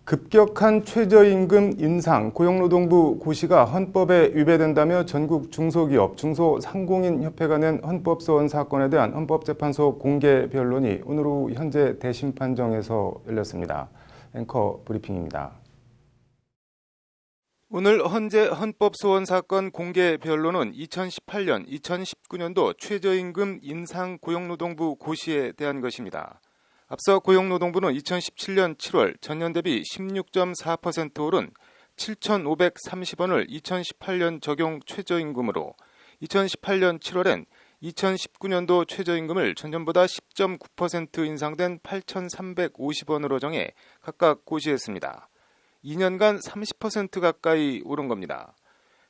급격한 최저임금 인상, 고용노동부 고시가 헌법에 위배된다며 전국 중소기업, 중소상공인협회가 낸 헌법소원 사건에 대한 헌법재판소 공개 변론이 오늘 오후 현재 대심판정에서 열렸습니다. 앵커 브리핑입니다. 오늘 헌재 헌법소원 사건 공개 변론은 2018년, 2019년도 최저임금 인상 고용노동부 고시에 대한 것입니다. 앞서 고용노동부는 2017년 7월 전년 대비 16.4% 오른 7,530원을 2018년 적용 최저임금으로 2018년 7월엔 2019년도 최저임금을 전년보다 10.9% 인상된 8,350원으로 정해 각각 고시했습니다. 2년간 30% 가까이 오른 겁니다.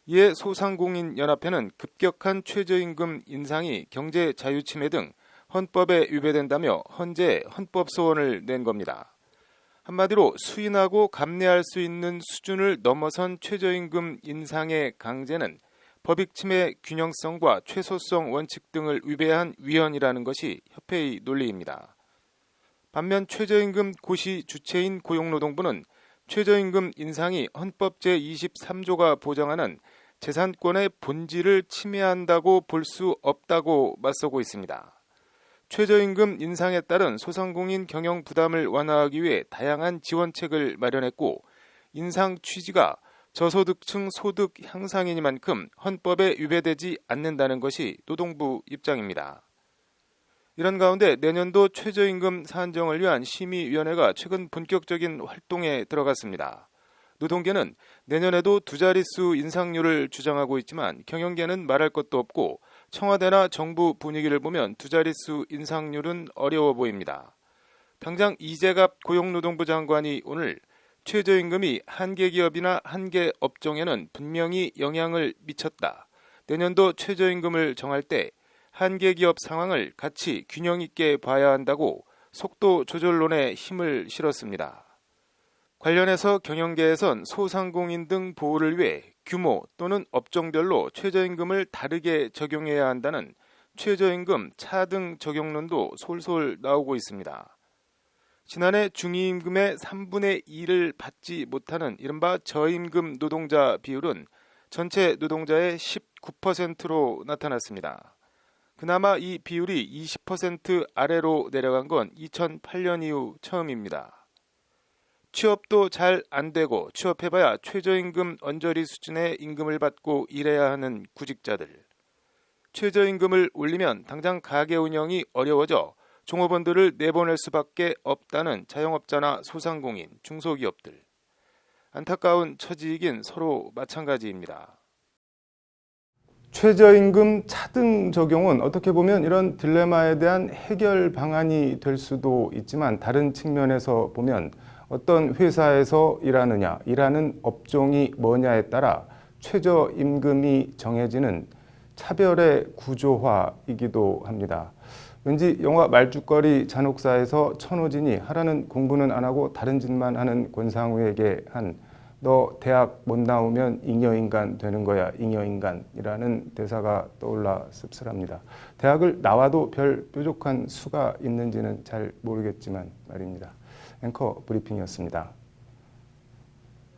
이에 소상공인연합회는 급격한 최저임금 인상이 경제 자유침해 등 헌법에 위배된다며 헌재 헌법소원을 낸 겁니다. 한마디로 수인하고 감내할 수 있는 수준을 넘어선 최저임금 인상의 강제는 법익침해 균형성과 최소성 원칙 등을 위배한 위헌이라는 것이 협회의 논리입니다. 반면 최저임금 고시 주체인 고용노동부는 최저임금 인상이 헌법 제23조가 보장하는 재산권의 본질을 침해한다고 볼 수 없다고 맞서고 있습니다. 최저임금 인상에 따른 소상공인 경영 부담을 완화하기 위해 다양한 지원책을 마련했고 인상 취지가 저소득층 소득 향상이니만큼 헌법에 위배되지 않는다는 것이 노동부 입장입니다. 이런 가운데 내년도 최저임금 산정을 위한 심의위원회가 최근 본격적인 활동에 들어갔습니다. 노동계는 내년에도 두 자릿수 인상률을 주장하고 있지만 경영계는 말할 것도 없고 청와대나 정부 분위기를 보면 두 자릿수 인상률은 어려워 보입니다. 당장 이재갑 고용노동부 장관이 오늘 최저임금이 한계 기업이나 한계 업종에는 분명히 영향을 미쳤다. 내년도 최저임금을 정할 때 한계 기업 상황을 같이 균형 있게 봐야 한다고 속도 조절론에 힘을 실었습니다. 관련해서 경영계에선 소상공인 등 보호를 위해 규모 또는 업종별로 최저임금을 다르게 적용해야 한다는 최저임금 차등 적용론도 솔솔 나오고 있습니다. 지난해 중위임금의 3분의 2를 받지 못하는 이른바 저임금 노동자 비율은 전체 노동자의 19%로 나타났습니다. 그나마 이 비율이 20% 아래로 내려간 건 2008년 이후 처음입니다. 취업도 잘 안 되고 취업해봐야 최저임금 언저리 수준의 임금을 받고 일해야 하는 구직자들. 최저임금을 올리면 당장 가게 운영이 어려워져 종업원들을 내보낼 수밖에 없다는 자영업자나 소상공인, 중소기업들. 안타까운 처지이긴 서로 마찬가지입니다. 최저임금 차등 적용은 어떻게 보면 이런 딜레마에 대한 해결 방안이 될 수도 있지만 다른 측면에서 보면 어떤 회사에서 일하느냐, 일하는 업종이 뭐냐에 따라 최저임금이 정해지는 차별의 구조화이기도 합니다. 왠지 영화 말죽거리 잔혹사에서 천호진이 하라는 공부는 안 하고 다른 짓만 하는 권상우에게 한 너 대학 못 나오면 잉여인간 되는 거야, 잉여인간이라는 대사가 떠올라 씁쓸합니다. 대학을 나와도 별 뾰족한 수가 있는지는 잘 모르겠지만 말입니다. 앵커 브리핑이었습니다.